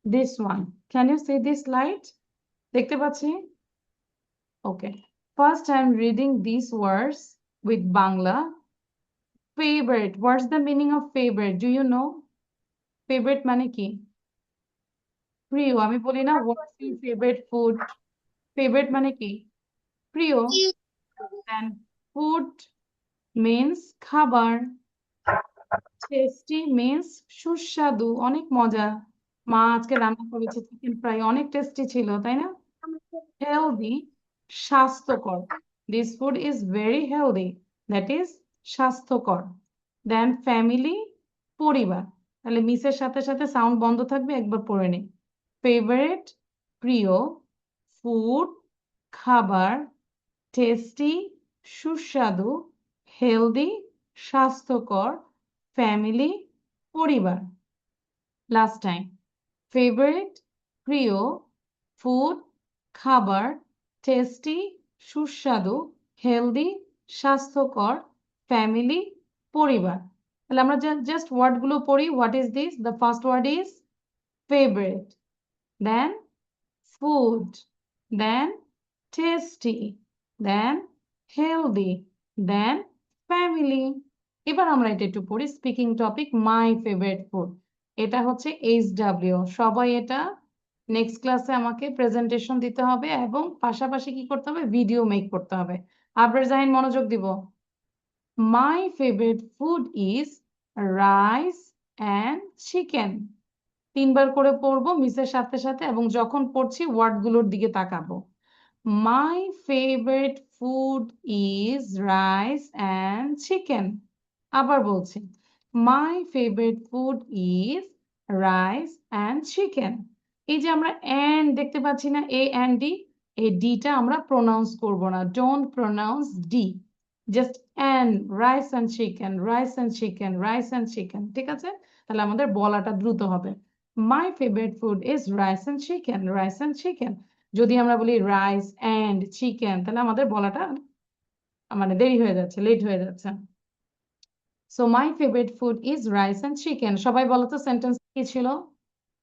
this one can you see this light দেখতে পাচ্ছি okay first I'm reading these words with Bangla favorite what's the meaning of favorite do you know favorite মানে কি প্রিয় আমি বলি না what's your favorite food favorite মানে কি প্রিয় and food means খাবার tasty means সুস্বাদু অনেক মজা মা আজকে রান্না করেছে চিকেন ফ্রাই অনেক টেস্টি ছিল তাই না healthy স্বাস্থ্যকর this food is very healthy that is স্বাস্থ্যকর দেন ফ্যামিলি, পরিবার। তাহলে মিসের সাথে সাথে সাউন্ড বন্ধ থাকবে, একবার পড়ে নিই। ফেভারিট, প্রিয়, ফুড, খাবার, টেস্টি, সুস্বাদু, হেলদি, স্বাস্থ্যকর, ফ্যামিলি, পরিবার। Last time. ফেভারিট, প্রিয়, ফুড, খাবার, টেস্টি, সুস্বাদু, হেলদি, স্বাস্থ্যকর, ফ্যামিলি, পরিবার। তাহলে আমরা জাস্ট ওয়ার্ডগুলো পড়ি। What is this? The first word is favourite, then food, then tasty, then healthy, then family. এবার আমরা এটা একটু পড়ি। স্পিকিং টপিক, মাই ফেভারিট ফুড। এটা হচ্ছে HW। সবাই এটা নেক্সট ক্লাসে আমাকে প্রেজেন্টেশন দিতে হবে এবং পাশাপাশি কি করতে হবে? ভিডিও মেক করতে হবে। আবরার জাহিন মনোযোগ দিব। মাই favourite food is rice and chicken. 3 বার করে পড়বো মিসের সাথে সাথে, এবং যখন পড়ছি ওয়ার্ডগুলোর দিকে তাকাবো। মাই favourite food is rice and chicken. আবার বলছি, মাই favourite food is rice and chicken. এই যে আমরা অ্যান্ড দেখতে পাচ্ছি না, এ অ্যান্ড ডি, এই ডিটা আমরা প্রোনাউন্স করব না। Don't pronounce D, just and, rice and chicken, rice and chicken, rice and chicken. ঠিক আছে? তাহলে আমাদের বলাটা দ্রুত হবে। মাই favourite food is rice and chicken, rice and chicken. যদি আমরা বলি রাইস অ্যান্ড চিকেন, তাহলে আমাদের বলাটা মানে দেরি হয়ে যাচ্ছে, লেট হয়ে যাচ্ছে। So my favourite food is rice and chicken. সবাই বলো তো সেন্টেন্স কি ছিল?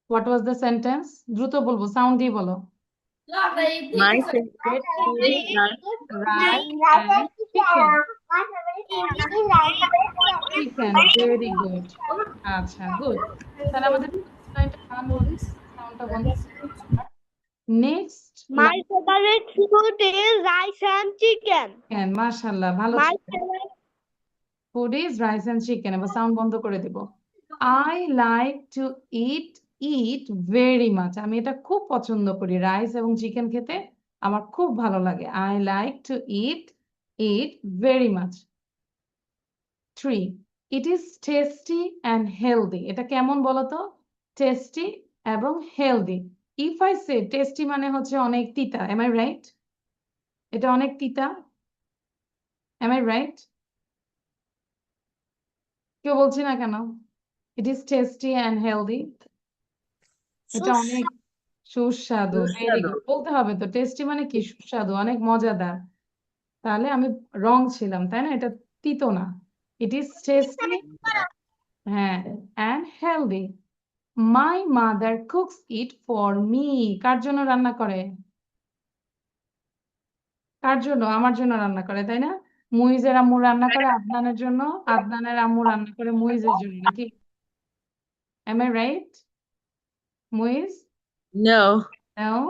What was the sentence? দ্রুত বলবো, সাউন্ড দিয়ে বলো। My favorite food is rice and chicken. Chicken, very good. আচ্ছা, গুড। তাহলে আমাদের লাইনটা সাউন্ডটা বন্ধ। Next My favorite food is rice and chicken. মাশাআল্লাহ, ভালো My ছিল। favorite food is rice and chicken. এবার সাউন্ড বন্ধ করে দিব। I like to eat eat very much. আমি এটা খুব পছন্দ করি, রাইস এবং চিকেন খেতে আমার খুব ভালো লাগে। I like to eat eat very much. 3, it is tasty and healthy. এটা কেমন বলো তো? টেস্টি এবং healthy. If I say tasty মানে হচ্ছে অনেক তিতা, এম আই রাইট? এটা অনেক তিতা, এম আই রাইট? কেউ বলছি না কেন? ইট ইজ টেস্টি অ্যান্ড হেলদি। এটা অনেক সুস্বাদু, ভেরি সুস্বাদু। গুড। বলতে হবে তো, টেস্টি মানে কি? সুস্বাদু, অনেক মজাদার। তাহলে আমি রং ছিলাম, তাই না? এটা তিতো না। ইট ইজ টেস্টি, হ্যাঁ, and healthy. My mother cooks it for me. কার জন্য রান্না করে? কার জন্য? আমার জন্য রান্না করে, তাই না? মুইজের আম্মু রান্না করে আদনানের জন্য, আদনানের আম্মু রান্না করে মুইজের জন্য, নাকি? Am I right, Muiz? No. Now.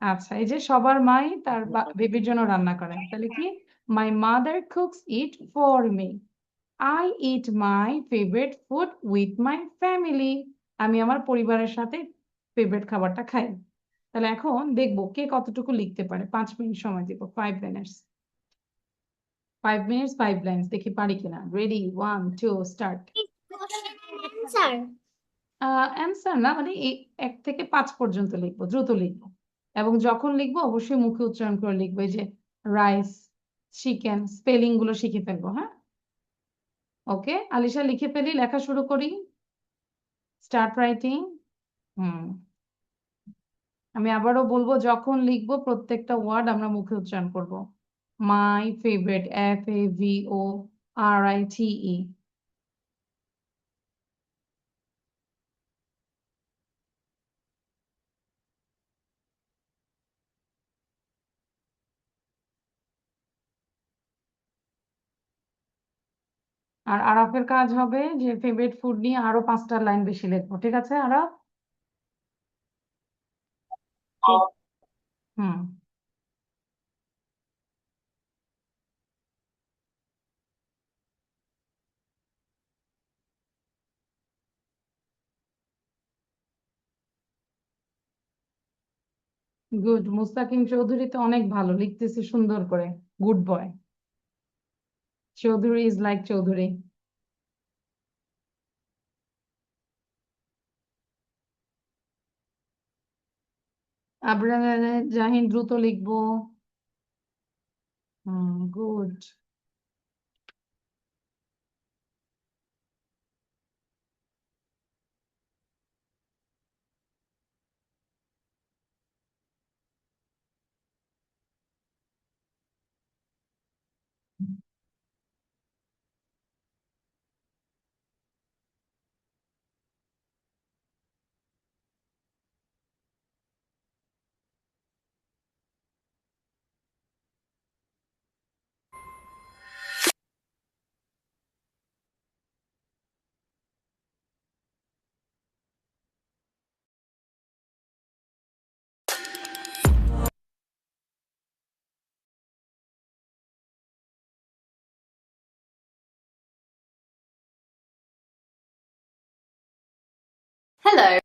আচ্ছা, এই যে সবার মাই তার বেবির জন্য রান্না করে, তাহলে কি? মাই mother cooks it for me. I eat my favourite food with my family. আমি আমার পরিবারের সাথে ফেভারিট খাবারটা খাই। তাহলে এখন দেখবো কে কতটুকু লিখতে পারে। 5 মিনিট সময় দিব, 5 মিনিটস। 5 মিনিটস, 5 লাইন্স, দেখি পারি কিনা। Ready, 1 2 start. answer. অ্যান্সার না, মানে এই 1 থেকে 5 পর্যন্ত লিখবো, দ্রুত লিখবো। এবং যখন লিখবো অবশ্যই মুখে উচ্চারণ করে লিখবো। এই যে রাইস, চিকেন, স্পেলিং গুলো শিখে ফেলবো, হ্যাঁ? ওকে, আলিশা লিখে ফেলি, লেখা শুরু করি। Start writing. আমি আবারও বলবো, যখন লিখবো প্রত্যেকটা ওয়ার্ড আমরা মুখে উচ্চারণ করব। My favourite, FAVORITE। আর আরাফের কাজ হবে যে ফেভারিট ফুড নিয়ে আরো 5টা লাইন বেশি লিখবো, ঠিক আছে আরাফ? হুম, গুড। মুস্তাকিম চৌধুরী তো অনেক ভালো লিখতেছে, সুন্দর করে, good boy. Chowdhury is like Chowdhury. Abrar Jahin দ্রুত লিখবো। Good. Hello.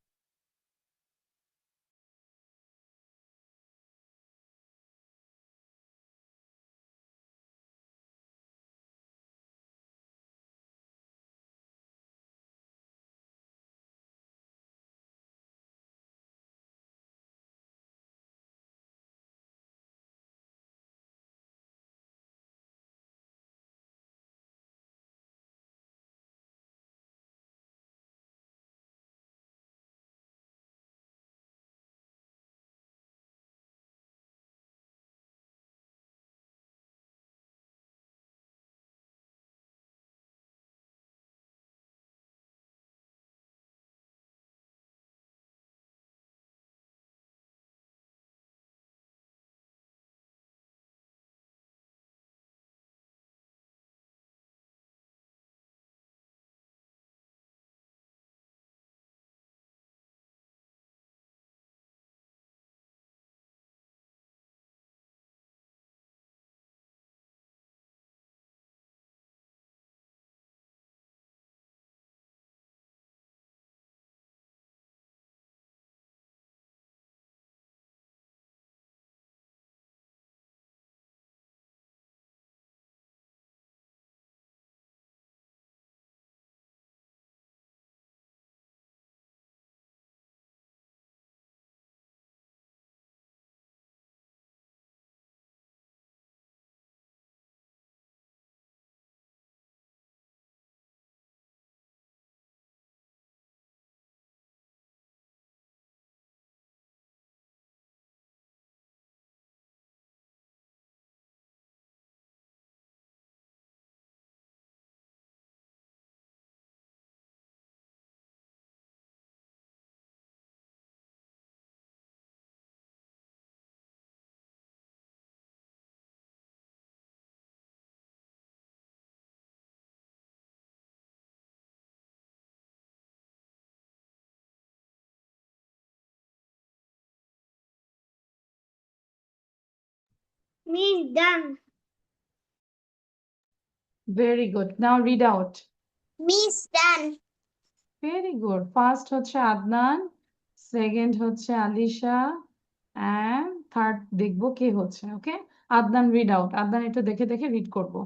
Miss done. Very good. Now read out. Miss done. Very good. First হচ্ছে আদনান, সেকেন্ড হচ্ছে আলিশা, and থার্ড দেখবো কে হচ্ছে। ওকে, আদনান রিড আউট। আদনান একটু দেখে দেখে রিড করবো।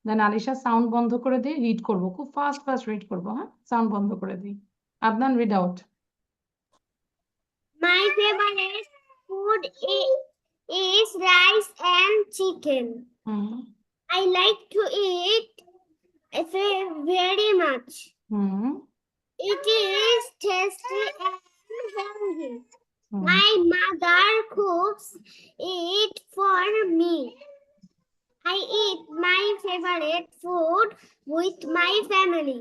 দেন আলিশা সাউন্ড বন্ধ করে দিয়ে রিড করবো, খুব ফাস্ট ফাস্ট রিড করবো। হ্যাঁ, সাউন্ড বন্ধ করে দিই। Adnan read out. My favorite food is rice and chicken. Hmm I like to eat it very much. Hmm It is tasty and healthy. Hmm My mother cooks it for me. I eat my favorite food with my family.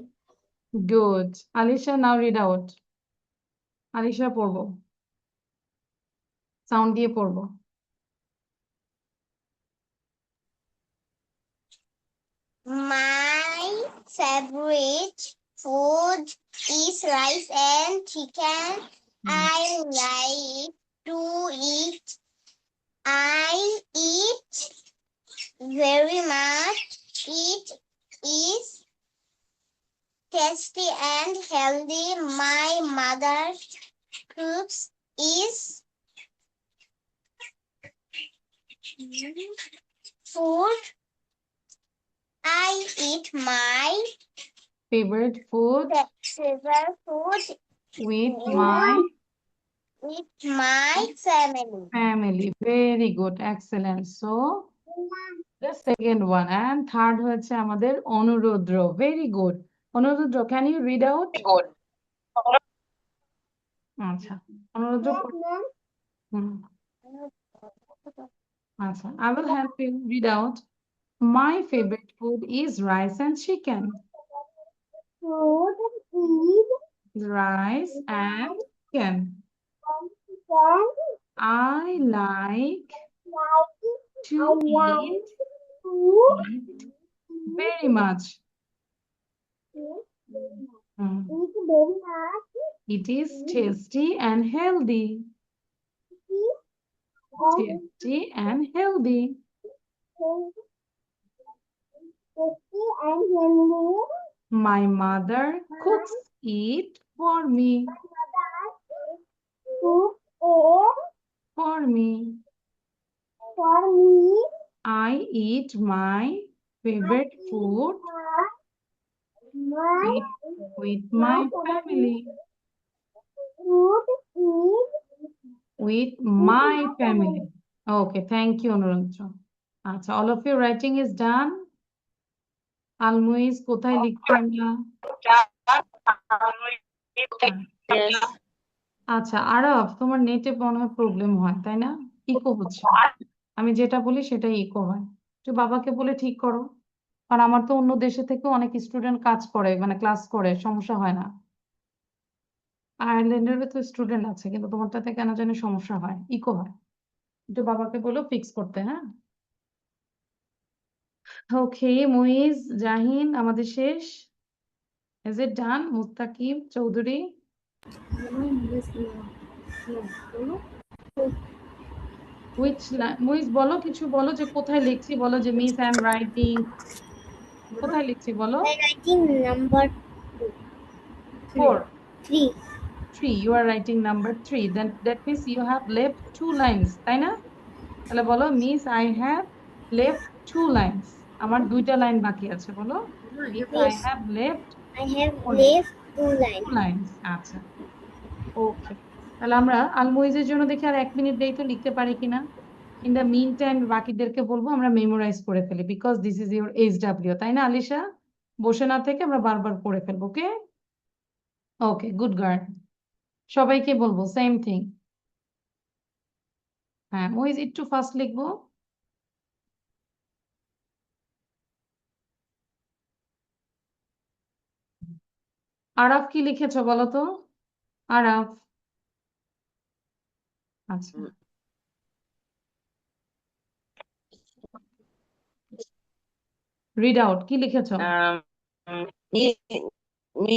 Good. Alisha now read out. Alisha পড়বো, sound দিয়ে পড়বো। My favorite food is rice and chicken. I like to eat. I eat very much. It is tasty and healthy. My mother cooks is food. I eat my Favorite food favorite food with my with my family. Family. Very good. Excellent. So, the second one. And third হচ্ছে আমাদের অনুরুদ্র. Very good. অনুরুদ্র, can you read out? আচ্ছা। অনুরুদ্র, হুম, আচ্ছা। I will help you read out. My favorite food is rice and chicken. Food is Rice and chicken. I like to eat it very much. Hmm. It is tasty and healthy. Tasty and healthy. My mother cooks it for me. For me. I eat my favorite food with my family. With my family. Okay, thank you, Anurandra. আচ্ছা, all of your writing is done. আলমুইজ কোথায় লিখছি আমরা? Yes. আচ্ছা, আরব, তোমার নেটে মনে হয় problem হয়, তাই না? ইকো হচ্ছে। আমি যেটা বলি সেটাই ইকো হয়। একটু বাবাকে বলে ঠিক করো। কারণ আমার তো অন্য দেশে থেকে অনেক স্টুডেন্ট কাজ করে, মানে ক্লাস করে, সমস্যা হয় না। আয়ারল্যান্ডেরও তো স্টুডেন্ট আছে, কিন্তু তোমারটাতে কেন জানি সমস্যা হয়, ইকো হয়। একটু বাবাকে বলো ফিক্স করতে, হ্যাঁ? ওকে, মুইজ, জাহিন, আমাদের শেষ। Is it done? মুস্তাকিম চৌধুরী? মুইজ বলো, কিছু বলো যে কোথায় লিখছি, বলো যে মিস আই এম রাইটিং, কোথায় লিখছি বলো? Writing number 4. 3. 3. You are writing number 3. Then that means you have left 2 lines, তাই না? তাহলে বলো miss I have left 2 lines. আমার 2টা লাইন বাকি আছে, বলো miss I Yes. Have left I have Only. left 2 lines. 2 lines. আচ্ছা, ওকে। তাহলে আমরা আলমুইজের জন্য দেখি আর 1 মিনিট দেই তো লিখতে পারি কিনা। ইন দ্য মিন টাইম বাকিদেরকে বলবো আমরা মেমোরাইজ করে ফেলি, because this is your HW, তাই না আলিশা? বসে না থেকে আমরা বারবার পড়ে ফেলবো, ওকে? ওকে, গুড গার্ল। সবাইকে বলবো সেম থিং। হ্যাঁ, মুইজ একটু ফাস্ট লিখবো। আরাফ কি লিখেছো বলো তো? আরাফ, আচ্ছা, রিড আউট, কি লিখেছো? Me, me,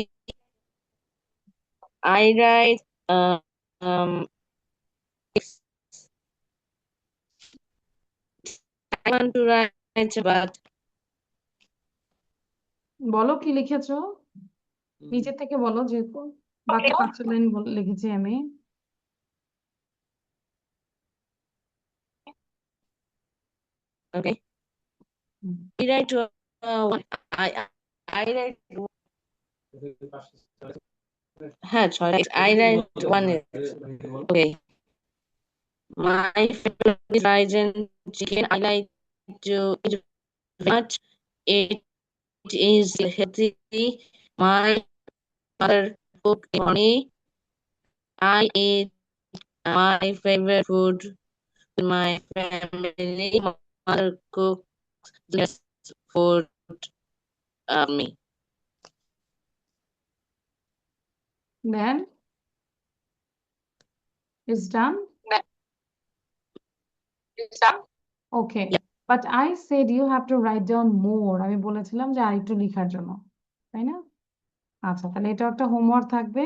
I write um I want to write about বলো কি লিখেছো, নিচে থেকে বলো, যেহেতু বাকি 5 লাইন লিখেছি আমি। okay. Hmm. I write I write sorry, I write one. Okay. My favorite is rice and chicken. I like to eat very much. It is healthy. My mother cooked it for me. I eat my favorite food with my family. My mother cooks less food me. Then it's done. Okay, Yeah. but I said you have to write down more. আমি বলেছিলাম যে আরেকটু লেখার জন্য, তাই না? আচ্ছা, তাহলে এটা একটা হোমওয়ার্ক থাকবে।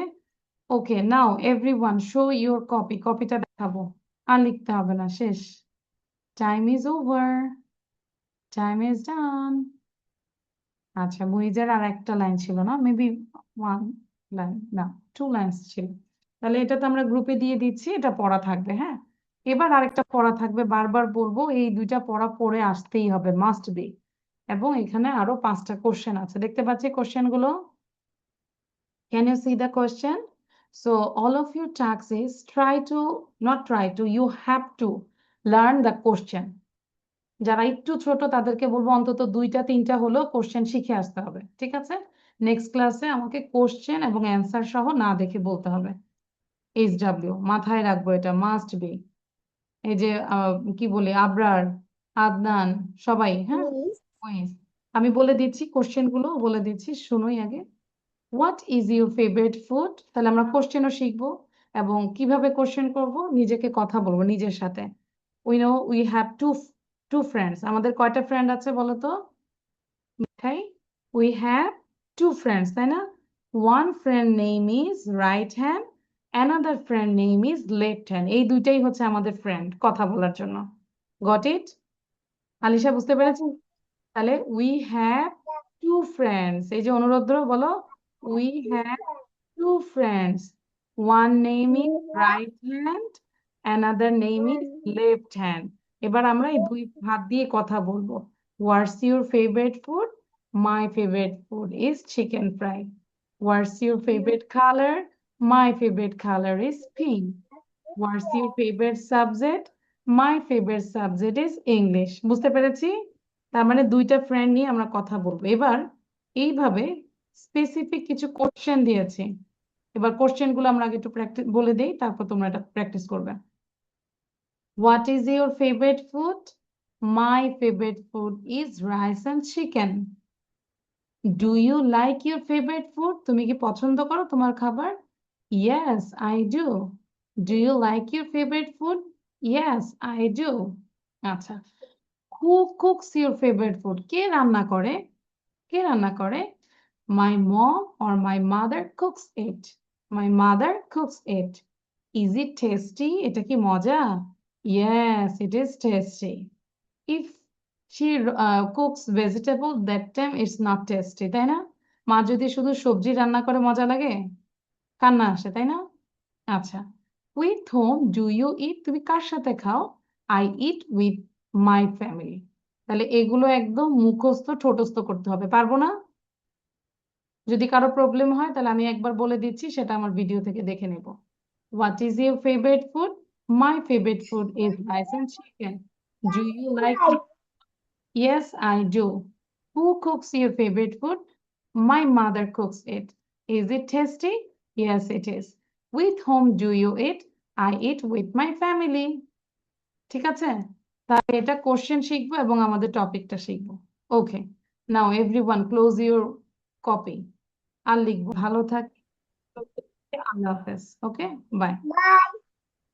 ওকে, নাও এভরিওয়ান শো ইউর কপি। কপিটা দেখাবো, আর লিখতে হবে না, শেষ। Time is over, time is done. আচ্ছা, মুইজের আর একটা লাইন ছিল না, মেবি 1 লাইন, না 2 লাইন্স ছিল। তাহলে এটা তো আমরা গ্রুপে দিয়ে দিচ্ছি, এটা পড়া থাকবে, হ্যাঁ? এবার আরেকটা পড়া থাকবে, বারবার বলবো, এই 2টা পড়া পড়ে আসতেই হবে, মাস্ট বি। এবং এখানে আরো 5টা কোশ্চেন আছে, দেখতে পাচ্ছি কোশ্চেন গুলো? Can you see the question? So all of your tasks is you have to learn the question. যারা একটু ছোট তাদেরকে বলবো অন্তত 2টা 3টা হলেও কোশ্চেন শিখে আসতে হবে, ঠিক আছে? নেক্সট ক্লাসে আমাকে কোশ্চেন এবং অ্যান্সার সহ না দেখে বলতে হবে। HW মাথায় রাখবো, এটা মাস্ট বি। এই যে কি বলি, আবরার, আদনান, সবাই, হ্যাঁ, কুইজ। আমি বলে দিচ্ছি কোশ্চেন গুলো বলে দিচ্ছি, শুনোই আগে। What is your favourite food? তাহলে আমরা কোশ্চেনও শিখবো এবং কিভাবে কোশ্চেন করব, নিজেকে কথা বলবো নিজের সাথে। We have to friends. আমাদের কয়টা ফ্রেন্ড আছে বলো তো মিঠাই? উই হ্যাভ টু ফ্রেন্ডস, তাই না? One friend name is right hand, another friend name is left hand. এই দুইটাই হচ্ছে আমাদের ফ্রেন্ড কথা বলার জন্য। Got it? আলিশা বুঝতে পেরেছি? তাহলে উই হ্যাভ টু ফ্রেন্ডস। এই যে অনুরোধ, বলো we have two friends. One name is right hand, another name is left hand. এবার আমরা এই দুই হাত দিয়ে কথা বলবো। What's your favorite food? My favorite food is chicken fried. What's your favorite color? My favorite color is pink. What's your favorite subject? My favorite subject is English. বুঝতে পেরেছি? তার মানে দুইটা ফ্রেন্ড নিয়ে আমরা কথা বলবো। এবার এইভাবে স্পেসিফিক কিছু কোশ্চেন দিয়েছি। এবার কোশ্চেন গুলো আমরা আগে একটু প্র্যাকটিস বলে দেই, তারপর তোমরা এটা প্র্যাকটিস করবে। What is your favourite food? My favourite food is rice and chicken. Do you like your favourite food? তুমি কি পছন্দ করো তোমার খাবার? Yes I do. Do you like your favourite food? Yes I do. আচ্ছা, who cooks your favourite food? কে রান্না করে? কে রান্না করে? My mom or my mother cooks it. My mother cooks it. Is it tasty? এটা কি মজা? Yes, it is tasty. If she cooks vegetable, that time it's not tasty, তাই না? মা যদি শুধু সবজি রান্না করে মজা লাগে? কান্না আসে, তাই না? আচ্ছা, with whom do you eat? তুমি কার সাথে খাও? I eat with my family. তাহলে এগুলো একদম মুখস্থ ঠোঁটস্থ করতে হবে, পারবো না? যদি কারো প্রবলেম হয় তাহলে আমি একবার বলে দিচ্ছি, সেটা আমার ভিডিও থেকে দেখে নেব। What is your favourite food? My favourite food is rice and chicken. Do you like? Yes I do. Who cooks your favourite food? My mother cooks it. Is it tasty? Yes it is. With home do you eat? I eat with my family. ঠিক আছে, তাহলে এটা question শিখবো এবং আমাদের টপিকটা শিখবো। ওকে, নাও everyone close your copy. আর লিখবো। ভালো থাকি। আল্লাহ হাফেজ। ওকে, বাই। Bye.